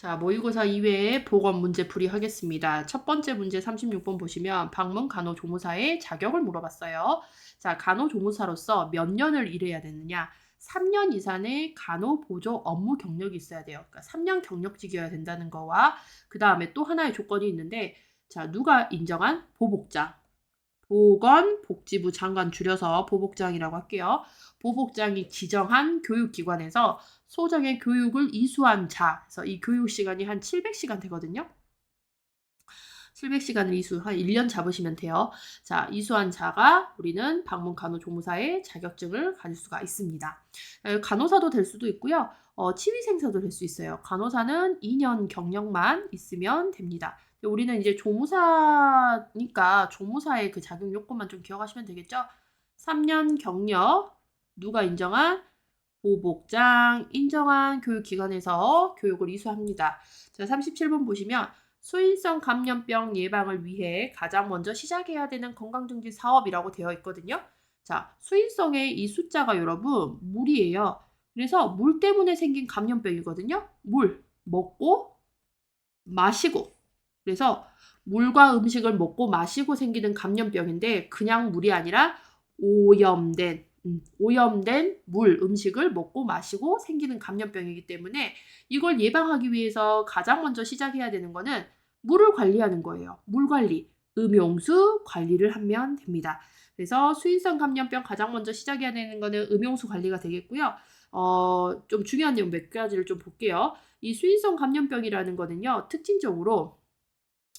자, 모의고사 이외에 보건 문제 풀이하겠습니다. 첫 번째 문제 36번 보시면 방문 간호조무사의 자격을 물어봤어요. 자, 간호조무사로서 몇 년을 일해야 되느냐? 3년 이상의 간호보조 업무 경력이 있어야 돼요. 그러니까 3년 경력직이어야 된다는 거와 그 다음에 또 하나의 조건이 있는데 자, 누가 인정한 보복장. 보건복지부 장관 줄여서 보복장이라고 할게요. 보복장이 지정한 교육기관에서 소정의 교육을 이수한 자, 그래서 이 교육 시간이 한 700시간 되거든요. 700시간을 한 1년 잡으시면 돼요. 자, 이수한 자가 우리는 방문 간호조무사의 자격증을 가질 수가 있습니다. 간호사도 될 수도 있고요. 치위생사도 될 수 있어요. 간호사는 2년 경력만 있으면 됩니다. 우리는 이제 조무사니까 조무사의 그 자격 요건만 좀 기억하시면 되겠죠? 3년 경력, 누가 인정한? 보복장 인정한 교육기관에서 교육을 이수합니다. 자, 37번 보시면 수인성 감염병 예방을 위해 가장 먼저 시작해야 되는 건강증진 사업이라고 되어 있거든요. 자, 수인성의 이 숫자가 여러분 물이에요. 그래서 물 때문에 생긴 감염병이거든요. 물, 먹고, 마시고. 그래서 물과 음식을 먹고 마시고 생기는 감염병인데 그냥 물이 아니라 오염된 물, 음식을 먹고 마시고 생기는 감염병이기 때문에 이걸 예방하기 위해서 가장 먼저 시작해야 되는 거는 물을 관리하는 거예요. 물 관리, 음용수 관리를 하면 됩니다. 그래서 수인성 감염병 가장 먼저 시작해야 되는 거는 음용수 관리가 되겠고요. 좀 중요한 내용 몇 가지를 좀 볼게요. 이 수인성 감염병이라는 거는요, 특징적으로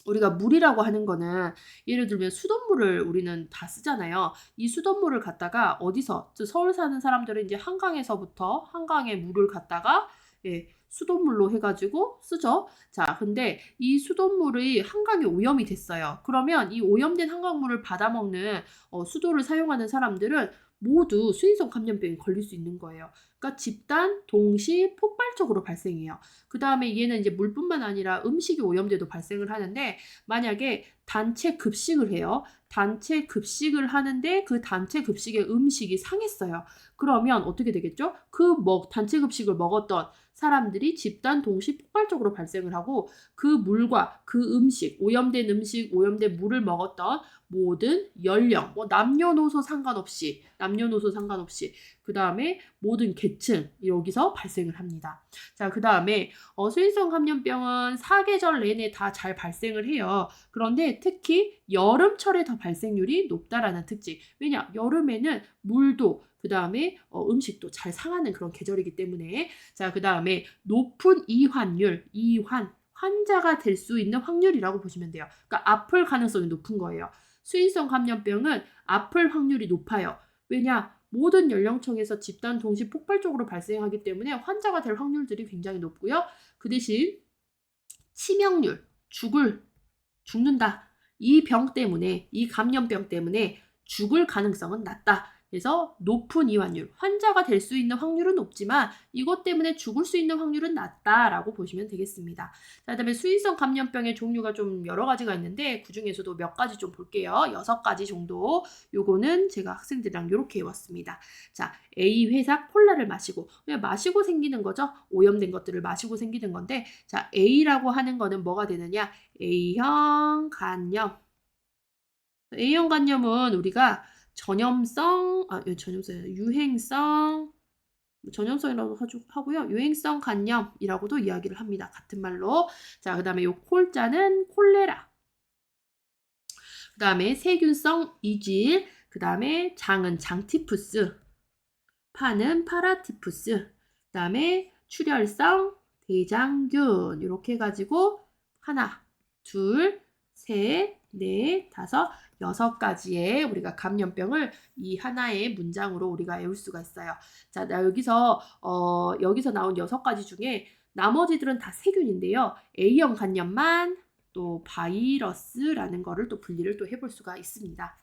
우리가 물이라고 하는 거는 예를 들면 수돗물을 우리는 다 쓰잖아요. 이 수돗물을 갖다가 어디서 서울 사는 사람들은 이제 한강에서부터 한강에 물을 갖다가 수돗물로 해가지고 쓰죠. 자, 근데 이 수돗물이 한강에 오염이 됐어요. 그러면 이 오염된 한강물을 받아먹는 수도를 사용하는 사람들은 모두 수인성 감염병에 걸릴 수 있는 거예요. 그러니까 집단 동시 폭발적으로 발생해요. 그 다음에 얘는 이제 물뿐만 아니라 음식이 오염돼도 발생을 하는데 만약에 단체 급식을 해요. 단체 급식을 하는데 그 단체 급식의 음식이 상했어요. 그러면 어떻게 되겠죠? 단체 급식을 먹었던 사람들이 집단 동시 폭발적으로 발생을 하고 그 물과 그 음식, 오염된 물을 먹었던 모든 연령, 남녀노소 상관없이 그 다음에 모든 계층 여기서 발생을 합니다. 자, 그 다음에 수인성 감염병은 사계절 내내 다 잘 발생을 해요. 그런데 특히 여름철에 더 발생률이 높다라는 특징. 왜냐? 여름에는 물도 그 다음에 음식도 잘 상하는 그런 계절이기 때문에 자, 그 다음에 높은 환자가 될 수 있는 확률이라고 보시면 돼요. 그러니까 아플 가능성이 높은 거예요. 수인성 감염병은 아플 확률이 높아요. 왜냐? 모든 연령층에서 집단 동시 폭발적으로 발생하기 때문에 환자가 될 확률들이 굉장히 높고요. 그 대신 치명률, 죽는다. 이 감염병 때문에 죽을 가능성은 낮다. 그래서 높은 이완율, 환자가 될 수 있는 확률은 높지만 이것 때문에 죽을 수 있는 확률은 낮다라고 보시면 되겠습니다. 자, 그다음에 수인성 감염병의 종류가 좀 여러 가지가 있는데 그 중에서도 몇 가지 좀 볼게요. 6가지 정도. 요거는 제가 학생들이랑 이렇게 해왔습니다. 자, A 회사 콜라를 마시고 그냥 마시고 생기는 거죠. 오염된 것들을 마시고 생기는 건데 자, A라고 하는 거는 뭐가 되느냐? A형 간염. A형 간염은 우리가 전염성이라고 하고요. 유행성 간염이라고도 이야기를 합니다. 같은 말로. 자, 그 다음에 요 콜자는 콜레라. 그 다음에 세균성 이질. 그 다음에 장은 장티푸스. 파는 파라티푸스. 그 다음에 출혈성 대장균. 이렇게 해가지고 하나, 둘, 셋, 넷, 다섯, 6가지의 우리가 감염병을 이 하나의 문장으로 우리가 외울 수가 있어요. 자, 여기서 나온 6가지 중에 나머지들은 다 세균인데요. A형 간염만 또 바이러스라는 거를 또 분리를 또 해볼 수가 있습니다.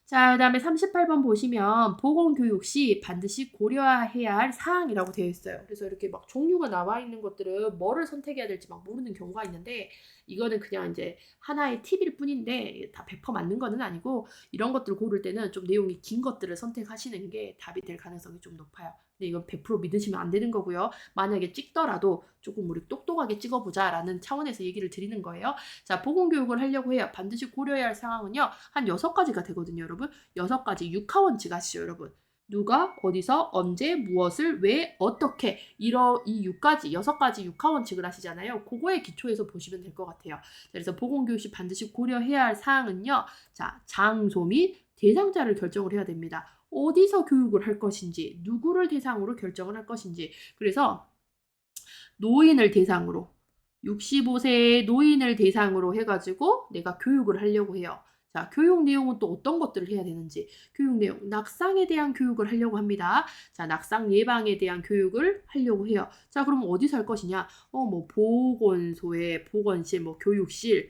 자, 그 다음에 38번 보시면 보건교육 시 반드시 고려해야 할 사항이라고 되어 있어요. 그래서 이렇게 막 종류가 나와 있는 것들은 뭐를 선택해야 될지 막 모르는 경우가 있는데 이거는 그냥 이제 하나의 팁일 뿐인데 다 100% 맞는 거는 아니고 이런 것들을 고를 때는 좀 내용이 긴 것들을 선택하시는 게 답이 될 가능성이 좀 높아요. 근데 이건 100% 믿으시면 안 되는 거고요. 만약에 찍더라도 조금 우리 똑똑하게 찍어보자라는 차원에서 얘기를 드리는 거예요. 자, 보건교육을 하려고 해요. 반드시 고려해야 할 상황은요. 한 6가지가 되거든요, 여러분. 6가지 육하원칙 아시죠, 여러분? 누가, 어디서, 언제, 무엇을, 왜, 어떻게 이 6가지 육하원칙을 하시잖아요. 그거에 기초해서 보시면 될 것 같아요. 그래서 보건교육 시 반드시 고려해야 할 사항은요. 자, 장소 및 대상자를 결정을 해야 됩니다. 어디서 교육을 할 것인지, 누구를 대상으로 결정을 할 것인지. 그래서 노인을 대상으로 65세의 노인을 대상으로 해가지고 내가 교육을 하려고 해요. 자, 교육 내용은 또 어떤 것들을 해야 되는지. 교육 내용, 낙상에 대한 교육을 하려고 합니다. 자, 낙상 예방에 대한 교육을 하려고 해요. 자, 그럼 어디서 할 것이냐? 뭐 보건소에, 보건실, 뭐 교육실,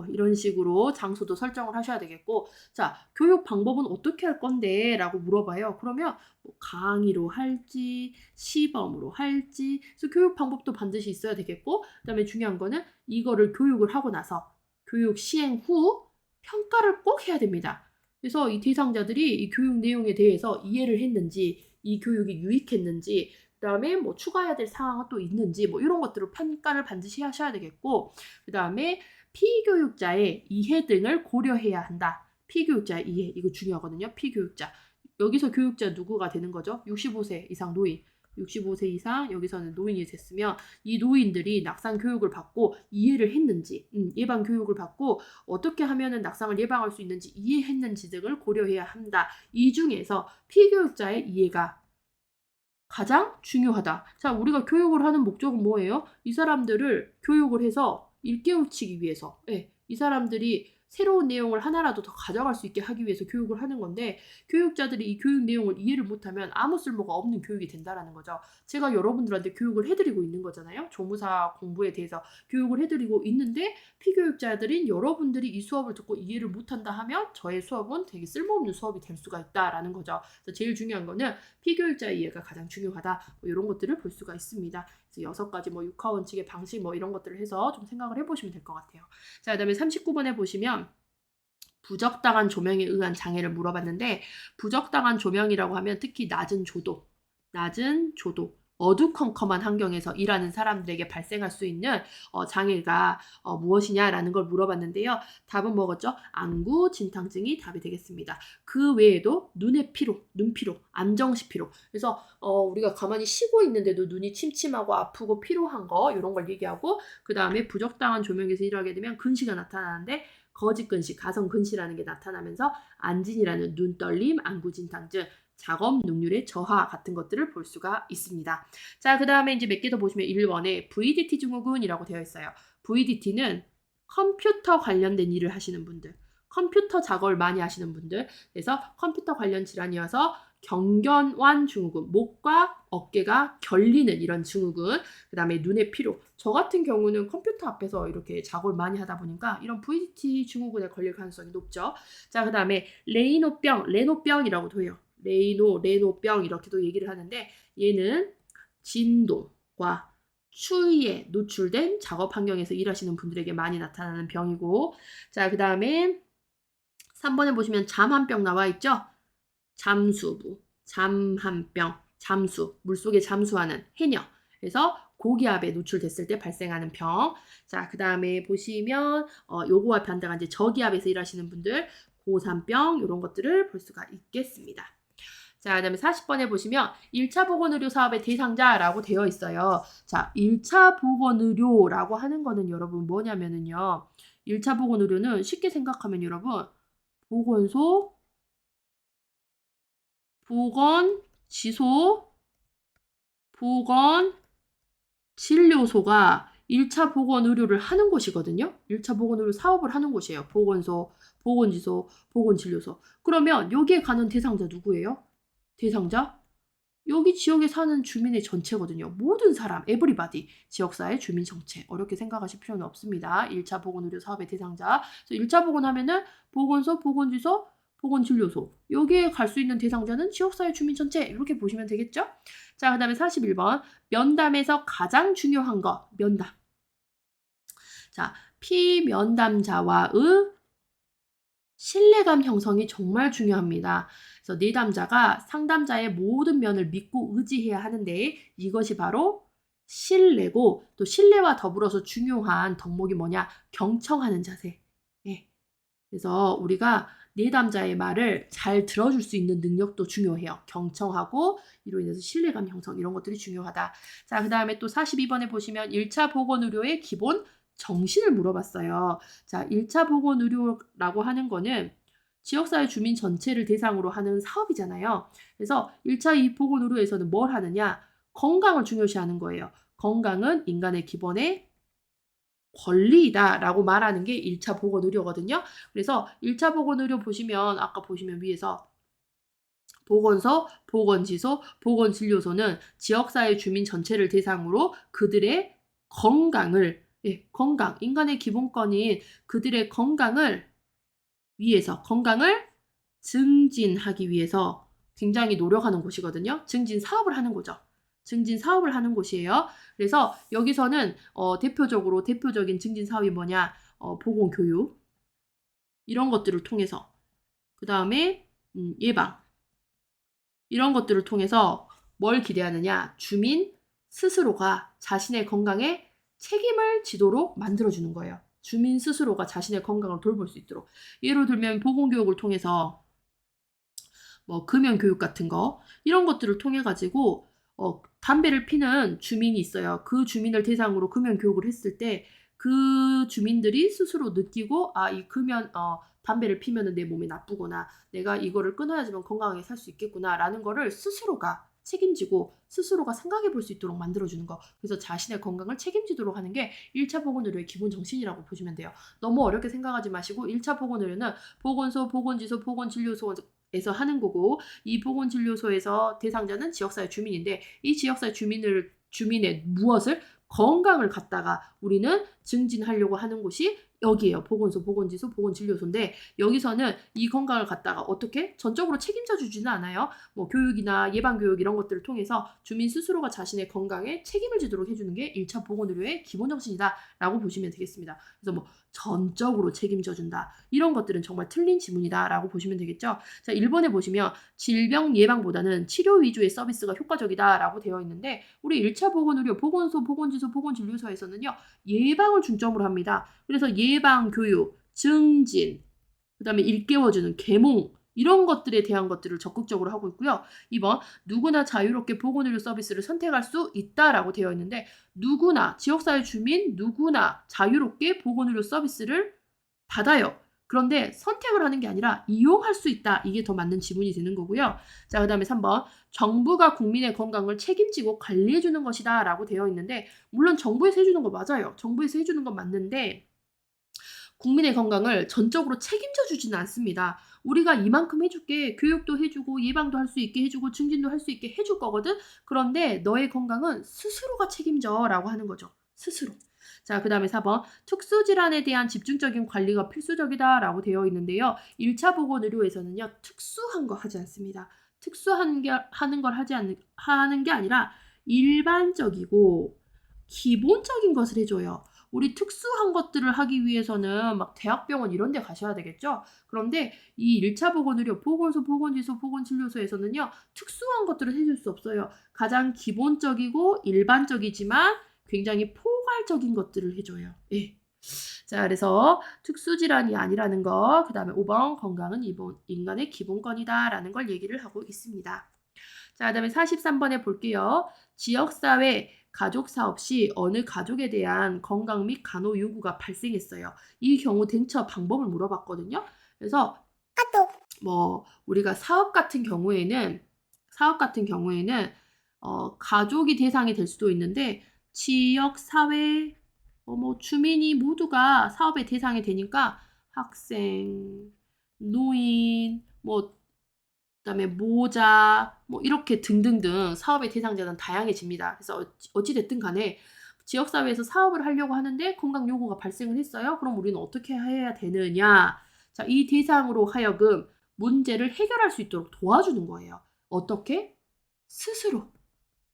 이런 식으로 장소도 설정을 하셔야 되겠고, 자, 교육 방법은 어떻게 할 건데? 라고 물어봐요. 그러면 뭐 강의로 할지, 시범으로 할지, 그래서 교육 방법도 반드시 있어야 되겠고, 그 다음에 중요한 거는 이거를 교육을 하고 나서 교육 시행 후 평가를 꼭 해야 됩니다. 그래서 이 대상자들이 이 교육 내용에 대해서 이해를 했는지, 이 교육이 유익했는지, 그 다음에 뭐 추가해야 될 사항은 또 있는지, 뭐 이런 것들을 평가를 반드시 하셔야 되겠고, 그 다음에 피교육자의 이해 등을 고려해야 한다. 피교육자의 이해, 이거 중요하거든요. 피교육자. 여기서 교육자 누구가 되는 거죠? 65세 이상 노인. 65세 이상 여기서는 노인이 됐으면 이 노인들이 낙상 교육을 받고 이해를 했는지, 예방 교육을 받고 어떻게 하면은 낙상을 예방할 수 있는지 이해했는지 등을 고려해야 한다. 이 중에서 피교육자의 이해가 가장 중요하다. 자, 우리가 교육을 하는 목적은 뭐예요? 이 사람들을 교육을 해서 일깨우치기 위해서, 이 사람들이 새로운 내용을 하나라도 더 가져갈 수 있게 하기 위해서 교육을 하는 건데, 교육자들이 이 교육 내용을 이해를 못하면 아무 쓸모가 없는 교육이 된다라는 거죠. 제가 여러분들한테 교육을 해드리고 있는 거잖아요. 조무사 공부에 대해서 교육을 해드리고 있는데, 피교육자들인 여러분들이 이 수업을 듣고 이해를 못한다 하면 저의 수업은 되게 쓸모없는 수업이 될 수가 있다라는 거죠. 그래서 제일 중요한 거는 피교육자의 이해가 가장 중요하다. 뭐 이런 것들을 볼 수가 있습니다. 그래서 6가지 뭐 육하원칙의 방식 뭐 이런 것들을 해서 좀 생각을 해보시면 될 것 같아요. 자, 그다음에 39번에 보시면 부적당한 조명에 의한 장애를 물어봤는데, 부적당한 조명이라고 하면 특히 낮은 조도, 어두컴컴한 환경에서 일하는 사람들에게 발생할 수 있는 장애가 무엇이냐라는 걸 물어봤는데요. 답은 뭐겠죠? 안구, 진탕증이 답이 되겠습니다. 그 외에도 눈의 피로, 눈피로, 안정시 피로. 그래서 우리가 가만히 쉬고 있는데도 눈이 침침하고 아프고 피로한 거 이런 걸 얘기하고, 그 다음에 부적당한 조명에서 일하게 되면 근시가 나타나는데 거짓근시, 가성근시라는 게 나타나면서 안진이라는 눈떨림, 안구진탕증, 작업 능률의 저하 같은 것들을 볼 수가 있습니다. 자, 그 다음에 이제 몇 개 더 보시면 1번에 VDT 증후군이라고 되어 있어요. VDT는 컴퓨터 관련된 일을 하시는 분들, 컴퓨터 작업을 많이 하시는 분들, 그래서 컴퓨터 관련 질환이어서 경견완 증후군, 목과 어깨가 결리는 이런 증후군, 그 다음에 눈의 피로. 저 같은 경우는 컴퓨터 앞에서 이렇게 작업을 많이 하다 보니까 이런 VDT 증후군에 걸릴 가능성이 높죠. 자, 그 다음에 레노병이라고 돼요. 레노병 이렇게도 얘기를 하는데, 얘는 진동과 추위에 노출된 작업 환경에서 일하시는 분들에게 많이 나타나는 병이고, 자, 그 다음에 3번에 보시면 잠한병 나와 있죠? 잠수부, 잠한병, 잠수, 물속에 잠수하는 해녀. 그래서 고기압에 노출됐을 때 발생하는 병. 자, 그 다음에 보시면 요거와 반대가 이제 저기압에서 일하시는 분들, 고산병 이런 것들을 볼 수가 있겠습니다. 자, 그 다음에 40번에 보시면 1차 보건의료 사업의 대상자라고 되어 있어요. 자, 1차 보건의료라고 하는 거는 여러분 뭐냐면은요. 1차 보건의료는 쉽게 생각하면 여러분 보건소, 보건지소, 보건진료소가 1차 보건의료를 하는 곳이거든요. 1차 보건의료 사업을 하는 곳이에요. 보건소, 보건지소, 보건진료소. 그러면 여기에 가는 대상자 누구예요? 대상자? 여기 지역에 사는 주민의 전체거든요. 모든 사람, 에브리바디, 지역사회 주민 전체. 어렵게 생각하실 필요는 없습니다. 1차 보건의료 사업의 대상자. 그래서 1차 보건하면은 보건소, 보건지소, 보건진료소. 여기에 갈 수 있는 대상자는 지역사회 주민 전체. 이렇게 보시면 되겠죠? 자, 그 다음에 41번. 면담에서 가장 중요한 거. 면담. 자, 피면담자와의 신뢰감 형성이 정말 중요합니다. 그래서 그래서 내담자가 상담자의 모든 면을 믿고 의지해야 하는데 이것이 바로 신뢰고 또 신뢰와 더불어서 중요한 덕목이 뭐냐? 경청하는 자세. 예. 그래서 우리가 내담자의 말을 잘 들어줄 수 있는 능력도 중요해요. 경청하고 이로 인해서 신뢰감 형성 이런 것들이 중요하다. 자, 그다음에 또 42번에 보시면 1차 보건의료의 기본 정신을 물어봤어요. 자, 1차 보건의료라고 하는 거는 지역사회 주민 전체를 대상으로 하는 사업이잖아요. 그래서 1차 이 보건의료에서는 뭘 하느냐? 건강을 중요시하는 거예요. 건강은 인간의 기본의 권리이다라고 말하는 게 1차 보건의료거든요. 그래서 1차 보건의료 보시면 아까 보시면 위에서 보건소, 보건지소, 보건진료소는 지역사회 주민 전체를 대상으로 그들의 건강을 건강, 인간의 기본권인 그들의 건강을 위해서 건강을 증진하기 위해서 굉장히 노력하는 곳이거든요. 증진 사업을 하는 거죠. 증진 사업을 하는 곳이에요. 그래서 여기서는 대표적인 증진 사업이 뭐냐? 보건교육 이런 것들을 통해서 그 다음에 예방 이런 것들을 통해서 뭘 기대하느냐? 주민 스스로가 자신의 건강에 책임을 지도록 만들어주는 거예요. 주민 스스로가 자신의 건강을 돌볼 수 있도록. 예를 들면 보건교육을 통해서 뭐 금연교육 같은 거 이런 것들을 통해 가지고 담배를 피는 주민이 있어요. 그 주민을 대상으로 금연교육을 했을 때 그 주민들이 스스로 느끼고 이 담배를 피면은 내 몸에 나쁘구나. 내가 이거를 끊어야지만 건강하게 살 수 있겠구나라는 거를 스스로가 책임지고 스스로가 생각해 볼 수 있도록 만들어주는 거. 그래서 자신의 건강을 책임지도록 하는 게 1차 보건의료의 기본 정신이라고 보시면 돼요. 너무 어렵게 생각하지 마시고 1차 보건의료는 보건소, 보건지소, 보건진료소에서 하는 거고 이 보건진료소에서 대상자는 지역사회 주민인데 이 지역사회 주민의 무엇을? 건강을 갖다가 우리는 증진하려고 하는 곳이 여기에요. 보건소, 보건지소, 보건진료소인데 여기서는 이 건강을 갖다가 어떻게? 전적으로 책임져 주지는 않아요. 뭐 교육이나 예방교육 이런 것들을 통해서 주민 스스로가 자신의 건강에 책임을 지도록 해주는 게 1차 보건의료의 기본 정신이다라고 보시면 되겠습니다. 그래서 뭐 전적으로 책임져 준다. 이런 것들은 정말 틀린 지문이다라고 보시면 되겠죠. 자, 1번에 보시면 질병 예방보다는 치료 위주의 서비스가 효과적이다라고 되어 있는데 우리 1차 보건의료, 보건소, 보건지소, 보건진료소에서는요. 예방을 중점으로 합니다. 그래서 예방 교육, 증진, 그다음에 일깨워주는 계몽 이런 것들에 대한 것들을 적극적으로 하고 있고요. 2번 누구나 자유롭게 보건의료 서비스를 선택할 수 있다라고 되어 있는데 누구나 지역사회 주민 누구나 자유롭게 보건의료 서비스를 받아요. 그런데 선택을 하는 게 아니라 이용할 수 있다. 이게 더 맞는 지문이 되는 거고요. 자, 그다음에 3번 정부가 국민의 건강을 책임지고 관리해 주는 것이다 라고 되어 있는데 물론 정부에서 해주는 거 맞아요. 정부에서 해주는 건 맞는데 국민의 건강을 전적으로 책임져 주지는 않습니다. 우리가 이만큼 해줄게. 교육도 해주고 예방도 할 수 있게 해주고 증진도 할 수 있게 해줄 거거든. 그런데 너의 건강은 스스로가 책임져 라고 하는 거죠. 스스로. 자, 그 다음에 4번 특수질환에 대한 집중적인 관리가 필수적이다 라고 되어 있는데요. 1차 보건의료에서는요. 특수한 거 하지 않습니다. 특수한 게 하는 걸 하는 게 아니라 일반적이고 기본적인 것을 해줘요. 우리 특수한 것들을 하기 위해서는 막 대학병원 이런 데 가셔야 되겠죠? 그런데 이 1차 보건의료, 보건소, 보건지소, 보건진료소에서는요. 특수한 것들을 해줄 수 없어요. 가장 기본적이고 일반적이지만 굉장히 포괄적인 것들을 해줘요. 예. 자, 그래서 특수질환이 아니라는 거, 그 다음에 5번 건강은 인간의 기본권이다라는 걸 얘기를 하고 있습니다. 자, 그 다음에 43번에 볼게요. 지역사회 가족사업 시 어느 가족에 대한 건강 및 간호 요구가 발생했어요. 이 경우 대처 방법을 물어봤거든요. 그래서 뭐 우리가 사업 같은 경우에는 가족이 대상이 될 수도 있는데 지역사회 뭐 주민이 모두가 사업의 대상이 되니까 학생, 노인, 그다음에 모자, 이렇게 등등등 사업의 대상자는 다양해집니다. 그래서 어찌됐든 간에 지역사회에서 사업을 하려고 하는데 건강 요구가 발생을 했어요. 그럼 우리는 어떻게 해야 되느냐? 자, 이 대상으로 하여금 문제를 해결할 수 있도록 도와주는 거예요. 어떻게? 스스로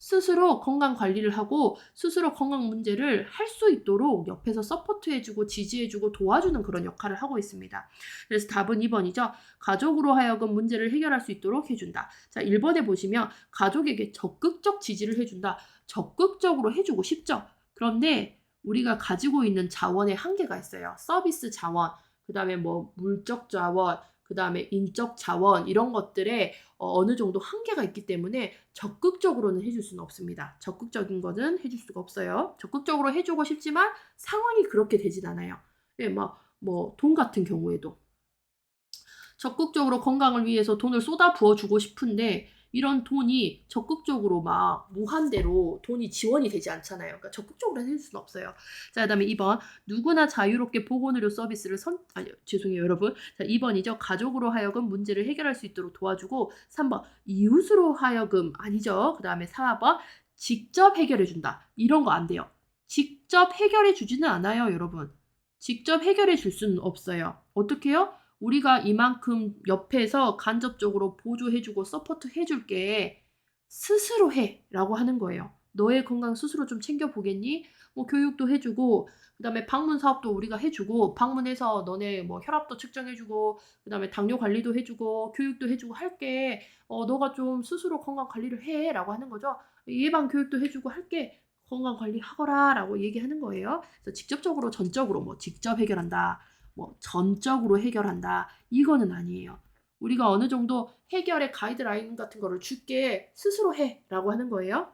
스스로 건강 관리를 하고 스스로 건강 문제를 할 수 있도록 옆에서 서포트해주고 지지해주고 도와주는 그런 역할을 하고 있습니다. 그래서 답은 2번이죠. 가족으로 하여금 문제를 해결할 수 있도록 해준다. 자, 1번에 보시면 가족에게 적극적 지지를 해준다. 적극적으로 해주고 싶죠. 그런데 우리가 가지고 있는 자원에 한계가 있어요. 서비스 자원, 그 다음에 뭐 물적 자원, 그 다음에 인적 자원 이런 것들에 어느 정도 한계가 있기 때문에 적극적으로는 해줄 수는 없습니다. 적극적인 거는 해줄 수가 없어요. 적극적으로 해주고 싶지만 상황이 그렇게 되진 않아요. 예, 뭐 돈 같은 경우에도 적극적으로 건강을 위해서 돈을 쏟아 부어주고 싶은데 이런 돈이 적극적으로 막 무한대로 돈이 지원이 되지 않잖아요. 그러니까 적극적으로 해줄 수는 없어요. 자, 그다음에 2번 누구나 자유롭게 보건의료 서비스를 죄송해요 여러분. 자, 2번이죠. 가족으로 하여금 문제를 해결할 수 있도록 도와주고 3번 이웃으로 하여금 아니죠. 그 다음에 4번 직접 해결해준다. 이런 거 안 돼요. 직접 해결해 주지는 않아요 여러분. 직접 해결해 줄 수는 없어요. 어떻게 해요? 우리가 이만큼 옆에서 간접적으로 보조해주고 서포트해줄게. 스스로 해라고 하는 거예요. 너의 건강 스스로 좀 챙겨보겠니? 뭐 교육도 해주고 그 다음에 방문 사업도 우리가 해주고 방문해서 너네 뭐 혈압도 측정해주고 그 다음에 당뇨 관리도 해주고 교육도 해주고 할게. 너가 좀 스스로 건강 관리를 해라고 하는 거죠. 예방 교육도 해주고 할게. 건강 관리 하거라 라고 얘기하는 거예요. 그래서 직접적으로 전적으로 뭐 직접 해결한다. 뭐 전적으로 해결한다. 이거는 아니에요. 우리가 어느 정도 해결의 가이드라인 같은 거를 줄게 스스로 해라고 하는 거예요.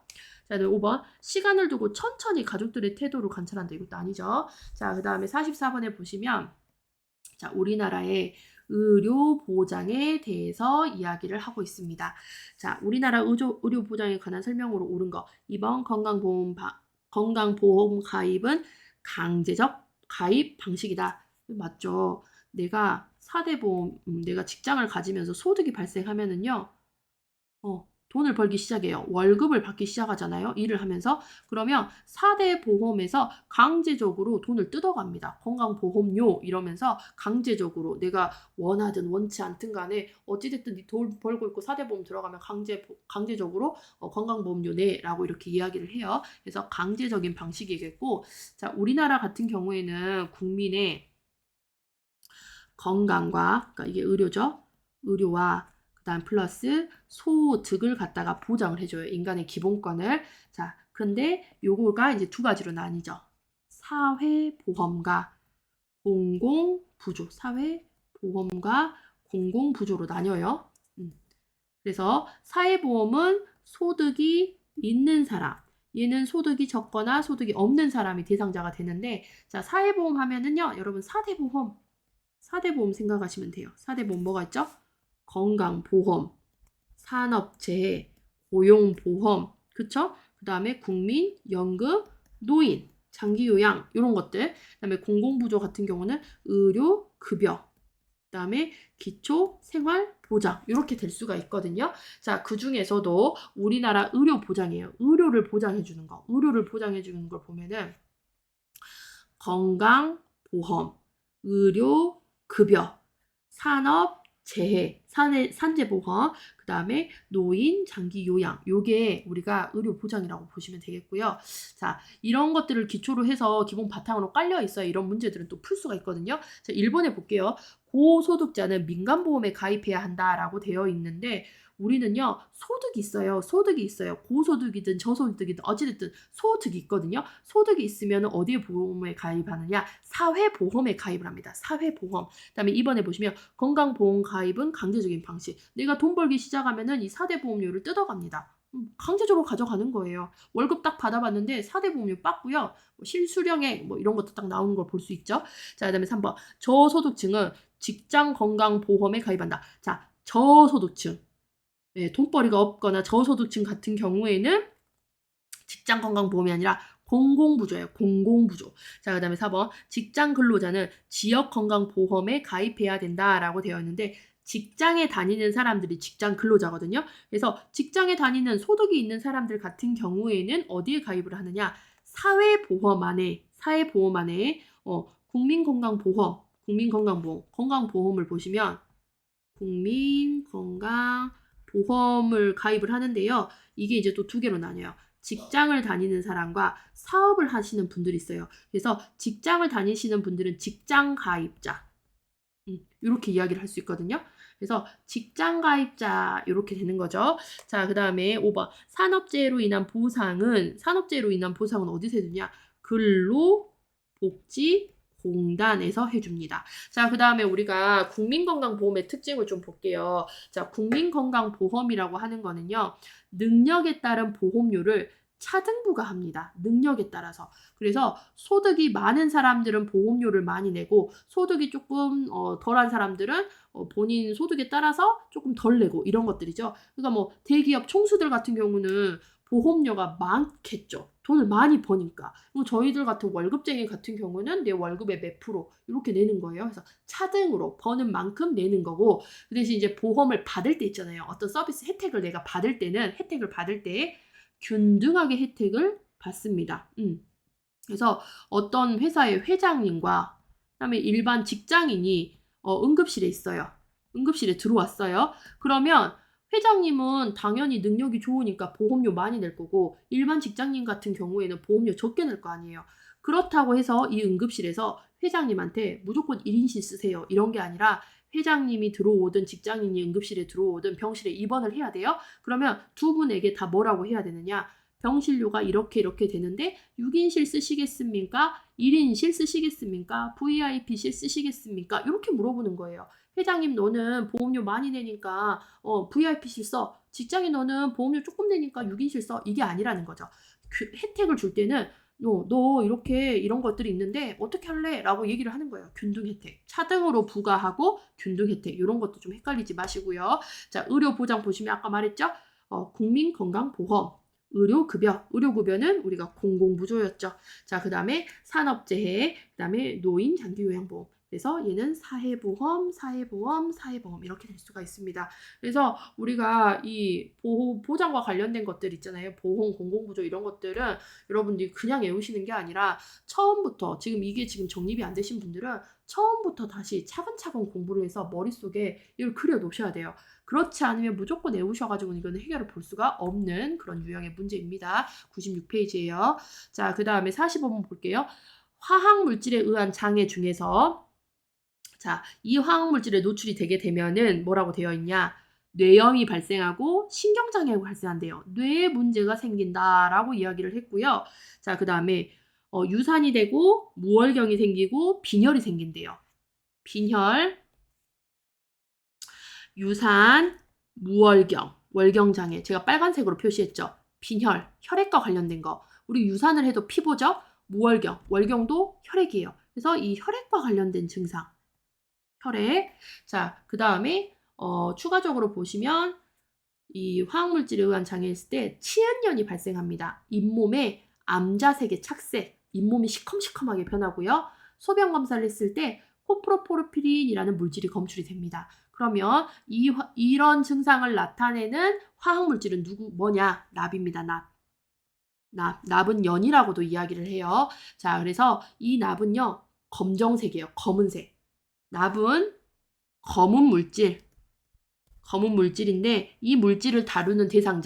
자, 5번 시간을 두고 천천히 가족들의 태도를 관찰한다. 이것도 아니죠. 자, 그 다음에 44번에 보시면 자, 우리나라의 의료 보장에 대해서 이야기를 하고 있습니다. 자, 우리나라 의료 보장에 관한 설명으로 옳은 거 2번 건강보험 가입은 강제적 가입 방식이다. 맞죠? 내가 4대 보험, 내가 직장을 가지면서 소득이 발생하면은요, 돈을 벌기 시작해요. 월급을 받기 시작하잖아요. 일을 하면서. 그러면 4대 보험에서 강제적으로 돈을 뜯어갑니다. 건강보험료 이러면서 강제적으로 내가 원하든 원치 않든 간에 어찌됐든 돈 벌고 있고 4대 보험 들어가면 강제적으로 건강보험료 내라고 이렇게 이야기를 해요. 그래서 강제적인 방식이겠고, 자, 우리나라 같은 경우에는 국민의 건강과, 그러니까 이게 의료죠. 의료와 그다음 플러스 소득을 갖다가 보장을 해줘요. 인간의 기본권을. 자, 근데 요거가 이제 두 가지로 나뉘죠. 사회보험과 공공부조. 사회보험과 공공부조로 나뉘어요. 그래서 사회보험은 소득이 있는 사람, 얘는 소득이 적거나 소득이 없는 사람이 대상자가 되는데, 자, 사회보험 하면은요, 여러분 4대 보험. 4대 보험 생각하시면 돼요. 4대 보험 뭐가 있죠? 건강보험, 산업재해, 고용보험, 그쵸? 그 다음에 국민, 연금, 노인, 장기요양 이런 것들. 그 다음에 공공부조 같은 경우는 의료, 급여, 그 다음에 기초 생활보장 이렇게 될 수가 있거든요. 자, 그 중에서도 우리나라 의료 보장이에요. 의료를 보장해 주는 거. 의료를 보장해 주는 걸 보면은 건강보험, 의료, 급여, 산업, 재해, 산재보험, 그 다음에 노인, 장기 요양. 요게 우리가 의료 보장이라고 보시면 되겠고요. 자, 이런 것들을 기초로 해서 기본 바탕으로 깔려 있어야 이런 문제들은 또 풀 수가 있거든요. 자, 1번에 볼게요. 고소득자는 민간보험에 가입해야 한다라고 되어 있는데 우리는요, 소득이 있어요. 소득이 있어요. 고소득이든 저소득이든 어찌됐든 소득이 있거든요. 소득이 있으면 어디에 보험에 가입하느냐? 사회보험에 가입을 합니다. 사회보험. 그다음에 이번에 보시면 건강보험 가입은 강제적인 방식. 내가 돈 벌기 시작하면은 이 4대 보험료를 뜯어갑니다. 강제적으로 가져가는 거예요. 월급 딱 받아봤는데 4대 보험료 빠고요. 뭐 실수령액 뭐 이런 것도 딱 나오는 걸 볼 수 있죠. 자, 그다음에 3번. 저소득층은 직장건강보험에 가입한다. 자, 저소득층. 네, 돈벌이가 없거나 저소득층 같은 경우에는 직장건강보험이 아니라 공공부조예요. 공공부조. 자, 그 다음에 4번. 직장근로자는 지역건강보험에 가입해야 된다라고 되어 있는데 직장에 다니는 사람들이 직장근로자거든요. 그래서 직장에 다니는 소득이 있는 사람들 같은 경우에는 어디에 가입을 하느냐? 사회보험 안에 국민건강보험, 건강보험을 보시면 국민건강보험을 가입을 하는데요. 이게 이제 또 두 개로 나뉘어요. 직장을 다니는 사람과 사업을 하시는 분들이 있어요. 그래서 직장을 다니시는 분들은 직장 가입자. 이렇게 이야기를 할 수 있거든요. 그래서 직장 가입자 이렇게 되는 거죠. 자, 그다음에 5번. 산업재해로 인한 보상은 어디서 해주냐? 근로복지공단에서 해줍니다. 자, 그다음에 우리가 국민건강보험의 특징을 좀 볼게요. 자, 국민건강보험이라고 하는 거는요. 능력에 따른 보험료를 차등부가 합니다. 능력에 따라서. 그래서 소득이 많은 사람들은 보험료를 많이 내고 소득이 조금 덜한 사람들은 본인 소득에 따라서 조금 덜 내고 이런 것들이죠. 그러니까 뭐 대기업 총수들 같은 경우는 보험료가 많겠죠. 돈을 많이 버니까. 저희들 같은 월급쟁이 같은 경우는 내 월급의 몇 프로 이렇게 내는 거예요. 그래서 차등으로 버는 만큼 내는 거고 그 대신 이제 보험을 받을 때 있잖아요. 어떤 서비스 혜택을 내가 받을 때는 혜택을 받을 때 균등하게 혜택을 받습니다. 그래서 어떤 회사의 회장님과 그다음에 일반 직장인이 응급실에 있어요. 응급실에 들어왔어요. 그러면 회장님은 당연히 능력이 좋으니까 보험료 많이 낼 거고 일반 직장인 같은 경우에는 보험료 적게 낼 거 아니에요. 그렇다고 해서 이 응급실에서 회장님한테 무조건 1인실 쓰세요. 이런 게 아니라 회장님이 들어오든 직장인이 응급실에 들어오든 병실에 입원을 해야 돼요. 그러면 두 분에게 다 뭐라고 해야 되느냐? 병실료가 이렇게 되는데 6인실 쓰시겠습니까? 1인실 쓰시겠습니까? VIP실 쓰시겠습니까? 이렇게 물어보는 거예요. 회장님 너는 보험료 많이 내니까 VIP실 써. 직장인 너는 보험료 조금 내니까 6인실 써. 이게 아니라는 거죠. 혜택을 줄 때는 너 이렇게 이런 것들이 있는데 어떻게 할래? 라고 얘기를 하는 거예요. 균등 혜택. 차등으로 부과하고 균등 혜택. 이런 것도 좀 헷갈리지 마시고요. 자, 의료보장 보시면 아까 말했죠? 국민건강보험. 의료급여. 의료급여는 우리가 공공부조였죠. 자, 그 다음에 산업재해, 그 다음에 노인 장기요양보험. 그래서 얘는 사회보험 이렇게 될 수가 있습니다. 그래서 우리가 이 보장과 관련된 것들 있잖아요. 보험, 공공부조 이런 것들은 여러분들이 그냥 외우시는 게 아니라 처음부터 이게 지금 정립이 안 되신 분들은 처음부터 다시 차근차근 공부를 해서 머릿속에 이걸 그려 놓으셔야 돼요. 그렇지 않으면 무조건 외우셔가지고 이거는 해결을 볼 수가 없는 그런 유형의 문제입니다. 96페이지예요. 자, 그 다음에 45번 볼게요. 화학물질에 의한 장애 중에서 자, 이 화학물질에 노출이 되게 되면은 뭐라고 되어 있냐? 뇌염이 발생하고 신경장애가 발생한대요. 뇌에 문제가 생긴다라고 이야기를 했고요. 자, 그 다음에 유산이 되고 무월경이 생기고 빈혈이 생긴대요. 빈혈, 유산, 무월경, 월경장애. 제가 빨간색으로 표시했죠. 빈혈, 혈액과 관련된 거. 우리 유산을 해도 피보죠. 무월경, 월경도 혈액이에요. 그래서 이 혈액과 관련된 증상. 혈액. 자, 그 다음에 추가적으로 보시면 이 화학물질에 의한 장애일 때 치은년이 발생합니다. 잇몸에 암자색의 착색, 잇몸이 시커멓게 변하고요. 소변 검사를 했을 때 코프로포르피린이라는 물질이 검출이 됩니다. 그러면 이런 증상을 나타내는 화학물질은 뭐냐? 납입니다. 납은 연이라고도 이야기를 해요. 자, 그래서 이 납은요, 검정색이에요. 검은색. 납은 검은 물질인데 이 물질을 다루는 대상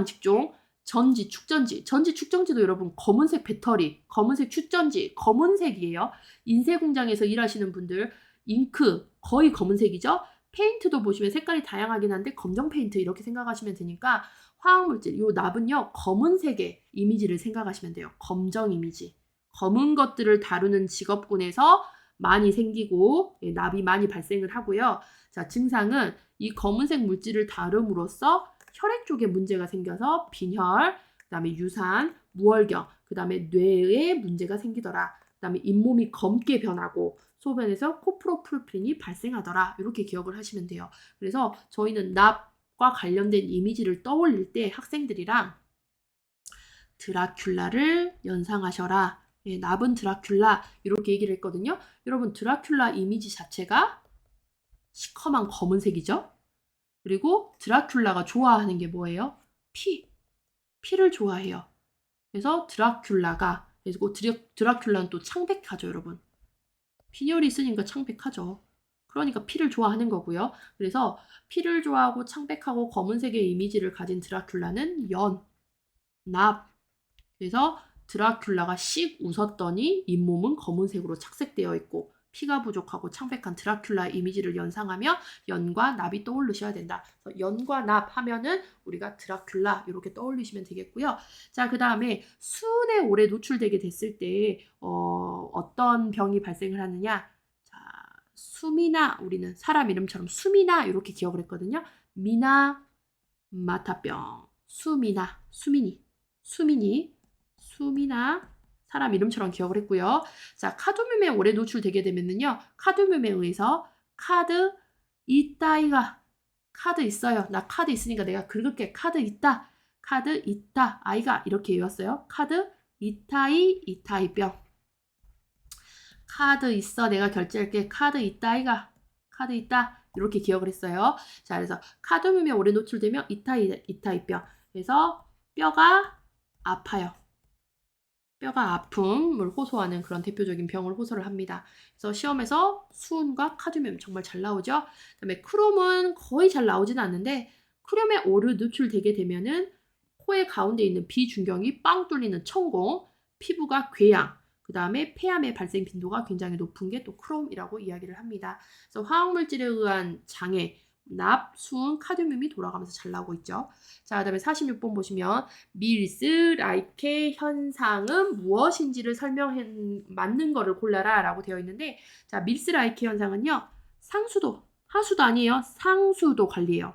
직종, 축전지도 여러분 검은색 배터리, 검은색 축전지, 검은색이에요. 인쇄공장에서 일하시는 분들 잉크 거의 검은색이죠. 페인트도 보시면 색깔이 다양하긴 한데 검정 페인트 이렇게 생각하시면 되니까 화학물질, 요 납은요 검은색의 이미지를 생각하시면 돼요. 검정 이미지. 검은 것들을 다루는 직업군에서 많이 생기고 납이 많이 발생을 하고요. 자, 증상은 이 검은색 물질을 다룸으로써 혈액 쪽에 문제가 생겨서 빈혈, 그 다음에 유산, 무월경, 그 다음에 뇌에 문제가 생기더라. 그 다음에 잇몸이 검게 변하고 소변에서 코프로풀린이 발생하더라. 이렇게 기억을 하시면 돼요. 그래서 저희는 납과 관련된 이미지를 떠올릴 때 학생들이랑 드라큘라를 연상하셔라. 예, 납은 드라큘라 이렇게 얘기를 했거든요. 여러분 드라큘라 이미지 자체가 시커먼 검은색이죠. 그리고 드라큘라가 좋아하는 게 뭐예요? 피를 좋아해요. 그래서 그리고 드라큘라는 또 창백하죠, 여러분. 빈혈이 있으니까 창백하죠. 그러니까 피를 좋아하는 거고요. 그래서 피를 좋아하고 창백하고 검은색의 이미지를 가진 드라큘라는 납. 그래서 드라큘라가 씩 웃었더니 잇몸은 검은색으로 착색되어 있고 피가 부족하고 창백한 드라큘라 이미지를 연상하며 연과 납이 떠오르셔야 된다. 그래서 연과 납 하면은 우리가 드라큘라 이렇게 떠올리시면 되겠고요. 자, 그 다음에 수은에 오래 노출되게 됐을 때 어떤 병이 발생을 하느냐? 자, 수미나 우리는 사람 이름처럼 수미나 이렇게 기억을 했거든요. 미나 마타병, 수미나 사람 이름처럼 기억을 했고요. 자, 카드뮴에 오래 노출되게 되면은요. 카드뮴에 의해서 카드 있어요. 나 카드 있으니까 내가 긁을게. 카드 있다. 아이가 이렇게 외웠어요. 카드 이타이병. 카드 있어. 내가 결제할게. 카드 있다 아이가. 카드 있다. 이렇게 기억을 했어요. 자, 그래서 카드뮴에 오래 노출되면 이타이병. 그래서 뼈가 아파요. 뼈가 아픔을 호소하는 그런 대표적인 병을 호소를 합니다. 그래서 시험에서 수은과 카드뮴 정말 잘 나오죠. 그다음에 크롬은 거의 잘 나오지는 않는데 크롬에 오래 노출되게 되면은 코의 가운데 있는 비중경이 빵 뚫리는 천공, 피부가 궤양, 그 다음에 폐암의 발생 빈도가 굉장히 높은 게 또 크롬이라고 이야기를 합니다. 그래서 화학물질에 의한 장애, 납, 수은, 카드뮴이 돌아가면서 잘 나오고 있죠. 자, 그 다음에 46번 보시면 밀스 라이케 현상은 무엇인지를 맞는 거를 골라라 라고 되어 있는데, 자, 밀스 라이케 현상은요, 하수도 아니에요. 상수도 관리예요.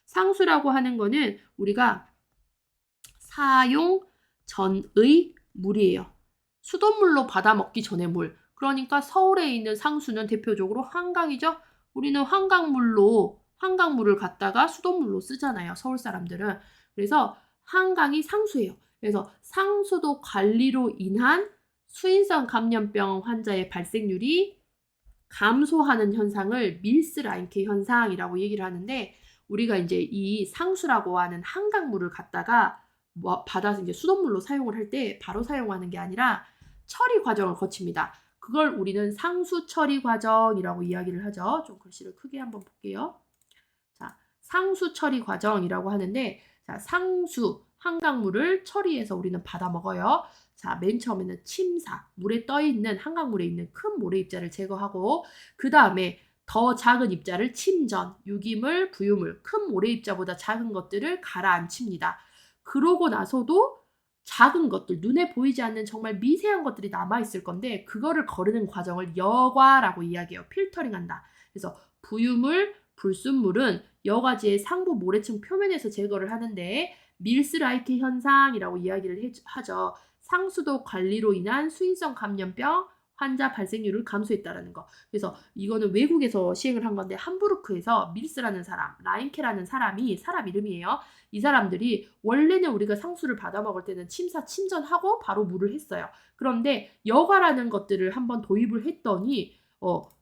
상수라고 하는 거는 우리가 사용 전의 물이에요. 수돗물로 받아 먹기 전의 물. 그러니까 서울에 있는 상수는 대표적으로 한강이죠. 우리는 한강물을 갖다가 수돗물로 쓰잖아요. 서울 사람들은. 그래서 한강이 상수예요. 그래서 상수도 관리로 인한 수인성 감염병 환자의 발생률이 감소하는 현상을 밀스 라인케 현상이라고 얘기를 하는데, 우리가 이제 이 상수라고 하는 한강물을 갖다가 받아서 이제 수돗물로 사용을 할 때 바로 사용하는 게 아니라 처리 과정을 거칩니다. 그걸 우리는 상수 처리 과정이라고 이야기를 하죠. 좀 글씨를 크게 한번 볼게요. 자, 상수 처리 과정이라고 하는데, 자, 한강물을 처리해서 우리는 받아 먹어요. 자, 맨 처음에는 침사, 물에 떠 있는 한강물에 있는 큰 모래 입자를 제거하고, 그 다음에 더 작은 입자를 침전, 유기물, 부유물, 큰 모래 입자보다 작은 것들을 가라앉힙니다. 그러고 나서도 작은 것들, 눈에 보이지 않는 정말 미세한 것들이 남아있을 건데 그거를 거르는 과정을 여과라고 이야기해요. 필터링한다. 그래서 부유물, 불순물은 여과지의 상부 모래층 표면에서 제거를 하는데 밀스 라이케 현상이라고 이야기를 하죠. 상수도 관리로 인한 수인성 감염병 환자 발생률을 감소했다라는 거. 그래서 이거는 외국에서 시행을 한 건데 함부르크에서 밀스라는 사람, 라인케라는 사람이 사람 이름이에요. 이 사람들이 원래는 우리가 상수를 받아 먹을 때는 침전하고 바로 물을 했어요. 그런데 여과라는 것들을 한번 도입을 했더니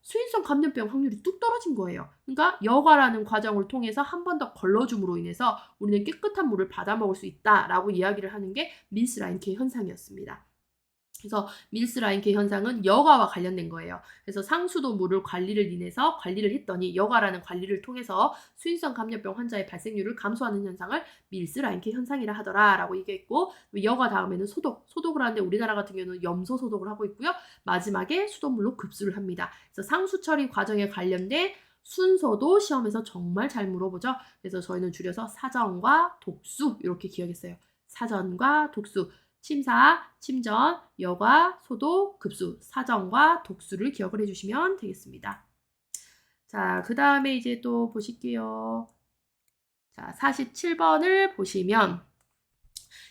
수인성 감염병 확률이 뚝 떨어진 거예요. 그러니까 여과라는 과정을 통해서 한 번 더 걸러줌으로 인해서 우리는 깨끗한 물을 받아 먹을 수 있다라고 이야기를 하는 게 밀스 라인케 현상이었습니다. 그래서 밀스 라인케 현상은 여과와 관련된 거예요. 그래서 상수도 물을 관리를 했더니 여과라는 관리를 통해서 수인성 감염병 환자의 발생률을 감소하는 현상을 밀스 라인케 현상이라 하더라라고 얘기했고, 여과 다음에는 소독을 하는데 우리나라 같은 경우는 염소 소독을 하고 있고요. 마지막에 수돗물로 급수를 합니다. 그래서 상수 처리 과정에 관련된 순서도 시험에서 정말 잘 물어보죠. 그래서 저희는 줄여서 사전과 독수 이렇게 기억했어요. 사전과 독수. 침사, 침전, 여과, 소독, 급수, 사전과 독수를 기억을 해주시면 되겠습니다. 자, 그 다음에 이제 또 보실게요. 자, 47번을 보시면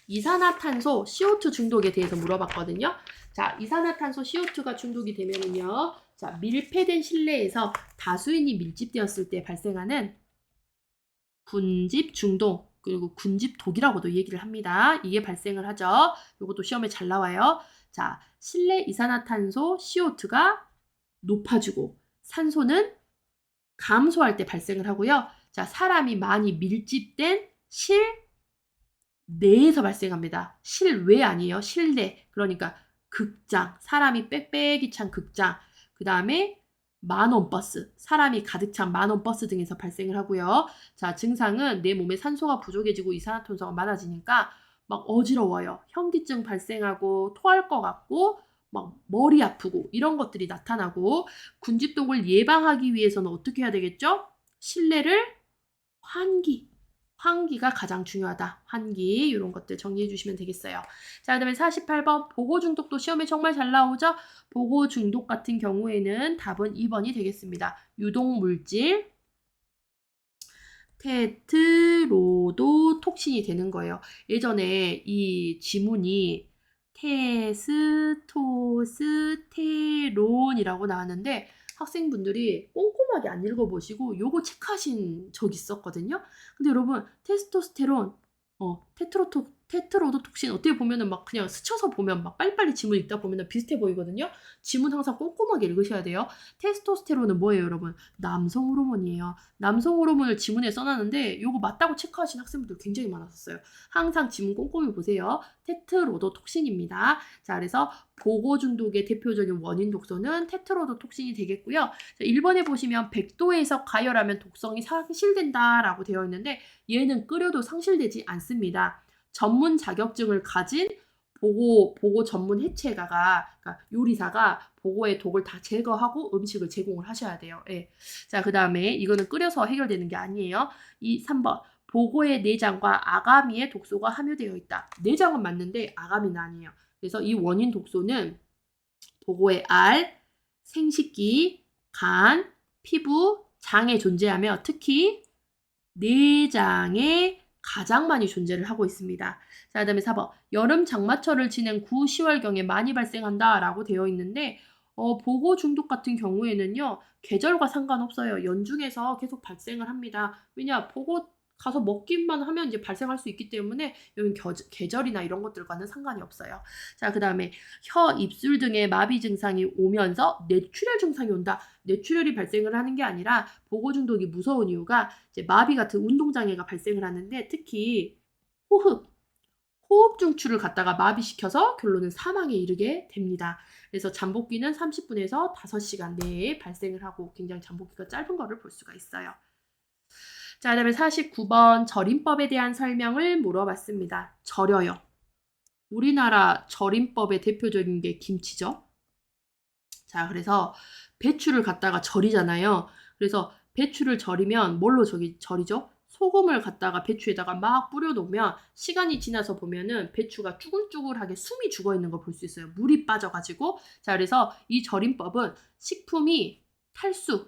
이산화탄소 CO2 중독에 대해서 물어봤거든요. 자, 이산화탄소 CO2가 중독이 되면은요. 자, 밀폐된 실내에서 다수인이 밀집되었을 때 발생하는 군집 중독, 그리고 군집독이라고도 얘기를 합니다. 이게 발생을 하죠. 이것도 시험에 잘 나와요. 자, 실내 이산화탄소 CO2가 높아지고 산소는 감소할 때 발생을 하고요. 자, 사람이 많이 밀집된 실내에서 발생합니다. 실외 아니에요. 실내. 그러니까 극장, 사람이 빽빽이 찬 극장. 그 다음에 만원 버스, 사람이 가득 찬 만원 버스 등에서 발생을 하고요. 자, 증상은 내 몸에 산소가 부족해지고 이산화탄소가 많아지니까 막 어지러워요. 현기증 발생하고 토할 것 같고 막 머리 아프고 이런 것들이 나타나고 군집독을 예방하기 위해서는 어떻게 해야 되겠죠? 실내를 환기가 가장 중요하다. 환기 이런 것들 정리해 주시면 되겠어요. 자, 그다음에 48번 보고 중독도 시험에 정말 잘 나오죠? 보고 중독 같은 경우에는 답은 2번이 되겠습니다. 유독 물질 테트로도톡신이 되는 거예요. 예전에 이 지문이 테스토스테론이라고 나왔는데 학생분들이 꼼꼼하게 안 읽어보시고 요거 체크하신 적 있었거든요. 근데 여러분 테스토스테론, 테트로도톡신 어떻게 보면은 막 그냥 스쳐서 보면 막 빨리빨리 지문 읽다 보면은 비슷해 보이거든요. 지문 항상 꼼꼼하게 읽으셔야 돼요. 테스토스테론은 뭐예요, 여러분? 남성 호르몬이에요. 남성 호르몬을 지문에 써놨는데 요거 맞다고 체크하신 학생분들 굉장히 많았었어요. 항상 지문 꼼꼼히 보세요. 테트로도톡신입니다. 자, 그래서 보고 중독의 대표적인 원인 독소는 테트로도톡신이 되겠고요. 자, 1번에 보시면 100도에서 가열하면 독성이 상실된다라고 되어 있는데 얘는 끓여도 상실되지 않습니다. 전문 자격증을 가진 보고 전문 해체가가 그러니까 요리사가 보고의 독을 다 제거하고 음식을 제공을 하셔야 돼요. 예. 자, 그다음에 이거는 끓여서 해결되는 게 아니에요. 3번. 보고의 내장과 아가미에 독소가 함유되어 있다. 내장은 맞는데 아가미는 아니에요. 그래서 이 원인 독소는 보고의 알, 생식기, 간, 피부, 장에 존재하며 특히 내장에 가장 많이 존재를 하고 있습니다. 자, 그다음에 4번. 여름 장마철을 지낸 9, 10월경에 많이 발생한다라고 되어 있는데 보고 중독 같은 경우에는요. 계절과 상관없어요. 연중에서 계속 발생을 합니다. 왜냐? 보고 가서 먹기만 하면 이제 발생할 수 있기 때문에 여긴 계절이나 이런 것들과는 상관이 없어요. 자, 그다음에 혀, 입술 등의 마비 증상이 오면서 뇌출혈 증상이 온다. 뇌출혈이 발생을 하는 게 아니라 보고 중독이 무서운 이유가 이제 마비 같은 운동 장애가 발생을 하는데 특히 호흡 중추를 갖다가 마비시켜서 결론은 사망에 이르게 됩니다. 그래서 잠복기는 30분에서 5시간 내에 발생을 하고 굉장히 잠복기가 짧은 거를 볼 수가 있어요. 자, 그다음에 49번 절임법에 대한 설명을 물어봤습니다. 절여요. 우리나라 절임법의 대표적인 게 김치죠. 자, 그래서 배추를 갖다가 절이잖아요. 그래서 배추를 절이면 뭘로 절이죠? 소금을 갖다가 배추에다가 막 뿌려놓으면 시간이 지나서 보면은 배추가 쭈글쭈글하게 숨이 죽어있는 걸 볼 수 있어요. 물이 빠져가지고. 자, 그래서 이 절임법은 식품이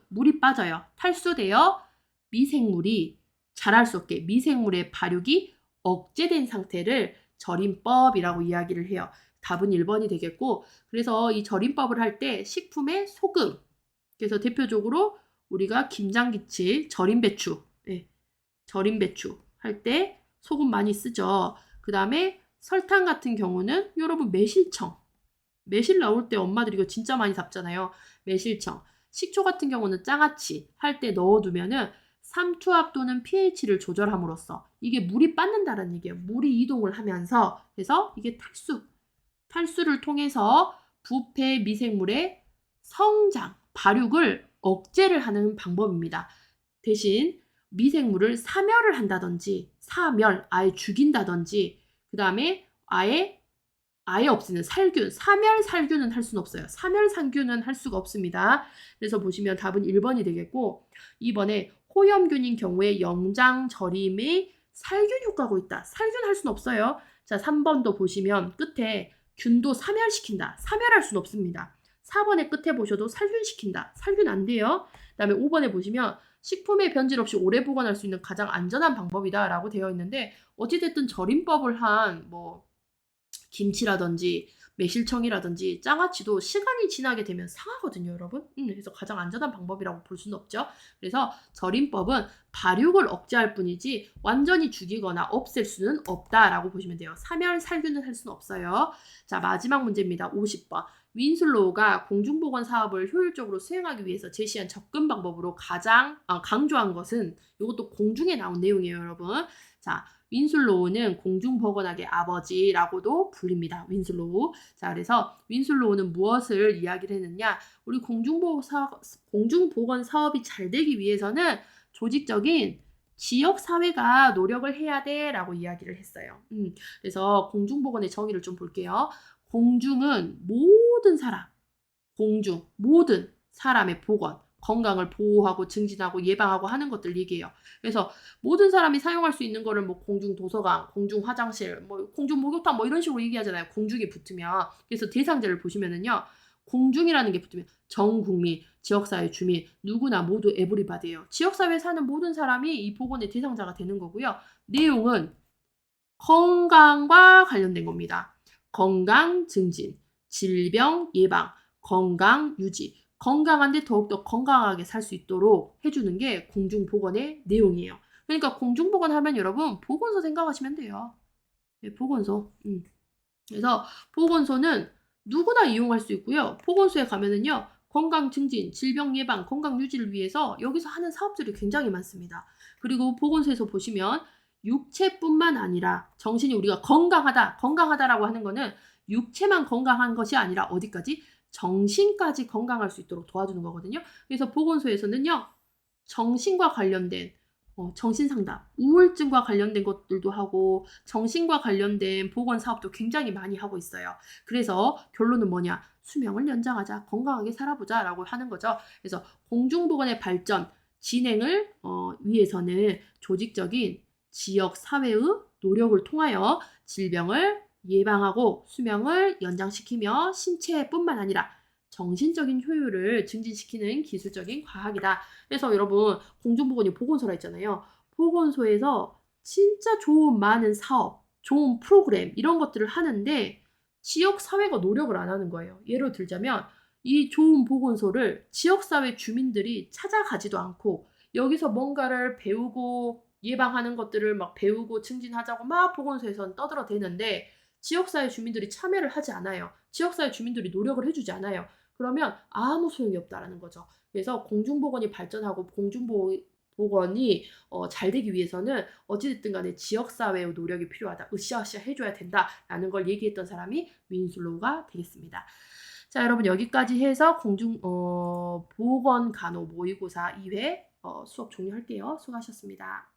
물이 빠져요. 탈수되어 미생물이 자랄 수 없게 미생물의 발육이 억제된 상태를 절임법이라고 이야기를 해요. 답은 1번이 되겠고 그래서 이 절임법을 할 때 식품에 소금 그래서 대표적으로 우리가 김장김치 절임배추 절임배추 할 때 소금 많이 쓰죠. 그 다음에 설탕 같은 경우는 여러분 매실 나올 때 엄마들이 이거 진짜 많이 잡잖아요. 매실청 식초 같은 경우는 장아찌 할 때 넣어두면은 삼투압 또는 pH를 조절함으로써 이게 물이 빠진다는 얘기예요. 물이 이동을 하면서 그래서 이게 탈수를 통해서 부패 미생물의 성장, 발육을 억제를 하는 방법입니다. 대신 미생물을 사멸을 한다든지 아예 죽인다든지 그 다음에 아예 없애는 사멸살균은 할 수는 없어요. 사멸살균은 할 수가 없습니다. 그래서 보시면 답은 1번이 되겠고 2번에 호염균인 경우에 영장절임의 살균 효과가 있다. 살균할 수는 없어요. 자, 3번도 보시면 끝에 균도 사멸시킨다. 사멸할 수는 없습니다. 4번의 끝에 보셔도 살균시킨다. 살균 안 돼요. 그 다음에 5번에 보시면 식품의 변질 없이 오래 보관할 수 있는 가장 안전한 방법이다 라고 되어 있는데 어찌됐든 절임법을 한 김치라든지 매실청이라든지 장아찌도 시간이 지나게 되면 상하거든요, 여러분. 그래서 가장 안전한 방법이라고 볼 수는 없죠. 그래서 절임법은 발육을 억제할 뿐이지 완전히 죽이거나 없앨 수는 없다라고 보시면 돼요. 사멸살균을 할 수는 없어요. 자, 마지막 문제입니다. 50번. 윈슬로우가 공중보건 사업을 효율적으로 수행하기 위해서 제시한 접근 방법으로 가장 강조한 것은 이것도 공중에 나온 내용이에요, 여러분. 자, 윈슬로우는 공중보건학의 아버지라고도 불립니다. 윈슬로우. 자, 그래서 윈슬로우는 무엇을 이야기를 했느냐? 우리 공중보건 사업이 잘 되기 위해서는 조직적인 지역 사회가 노력을 해야 돼라고 이야기를 했어요. 그래서 공중보건의 정의를 좀 볼게요. 공중은 모든 사람, 모든 사람의 보건, 건강을 보호하고 증진하고 예방하고 하는 것들 얘기해요. 그래서 모든 사람이 사용할 수 있는 거를 뭐 공중 도서관, 공중 화장실, 뭐 공중 목욕탕 뭐 이런 식으로 얘기하잖아요. 공중이 붙으면. 그래서 대상자를 보시면은요. 공중이라는 게 붙으면 전 국민, 지역사회 주민, 누구나 모두 에브리바디예요. 지역사회에 사는 모든 사람이 이 보건의 대상자가 되는 거고요. 내용은 건강과 관련된 겁니다. 건강 증진, 질병 예방, 건강 유지, 건강한데 더욱더 건강하게 살 수 있도록 해주는 게 공중보건의 내용이에요. 그러니까 공중보건 하면 여러분 보건소 생각하시면 돼요. 네, 보건소. 그래서 보건소는 누구나 이용할 수 있고요. 보건소에 가면은요. 건강 증진, 질병 예방, 건강 유지를 위해서 여기서 하는 사업들이 굉장히 많습니다. 그리고 보건소에서 보시면 육체뿐만 아니라 정신이 우리가 건강하다라고 하는 거는 육체만 건강한 것이 아니라 어디까지? 정신까지 건강할 수 있도록 도와주는 거거든요. 그래서 보건소에서는요. 정신과 관련된 정신상담, 우울증과 관련된 것들도 하고 정신과 관련된 보건 사업도 굉장히 많이 하고 있어요. 그래서 결론은 뭐냐? 수명을 연장하자, 건강하게 살아보자 라고 하는 거죠. 그래서 공중보건의 발전, 진행을 위해서는 조직적인 지역 사회의 노력을 통하여 질병을 예방하고 수명을 연장시키며 신체뿐만 아니라 정신적인 효율을 증진시키는 기술적인 과학이다. 그래서 여러분 공중보건이 보건소라 했잖아요. 보건소에서 진짜 좋은 많은 사업, 좋은 프로그램 이런 것들을 하는데 지역사회가 노력을 안 하는 거예요. 예를 들자면 이 좋은 보건소를 지역사회 주민들이 찾아가지도 않고 여기서 뭔가를 배우고 예방하는 것들을 막 배우고 증진하자고 막 보건소에서는 떠들어대는데 지역사회 주민들이 참여를 하지 않아요. 지역사회 주민들이 노력을 해주지 않아요. 그러면 아무 소용이 없다라는 거죠. 그래서 공중보건이 발전하고 공중보건이 잘 되기 위해서는 어찌됐든 간에 지역사회의 노력이 필요하다. 으쌰으쌰 해줘야 된다라는 걸 얘기했던 사람이 윈슬로우가 되겠습니다. 자, 여러분 여기까지 해서 보건간호 모의고사 2회 수업 종료할게요. 수고하셨습니다.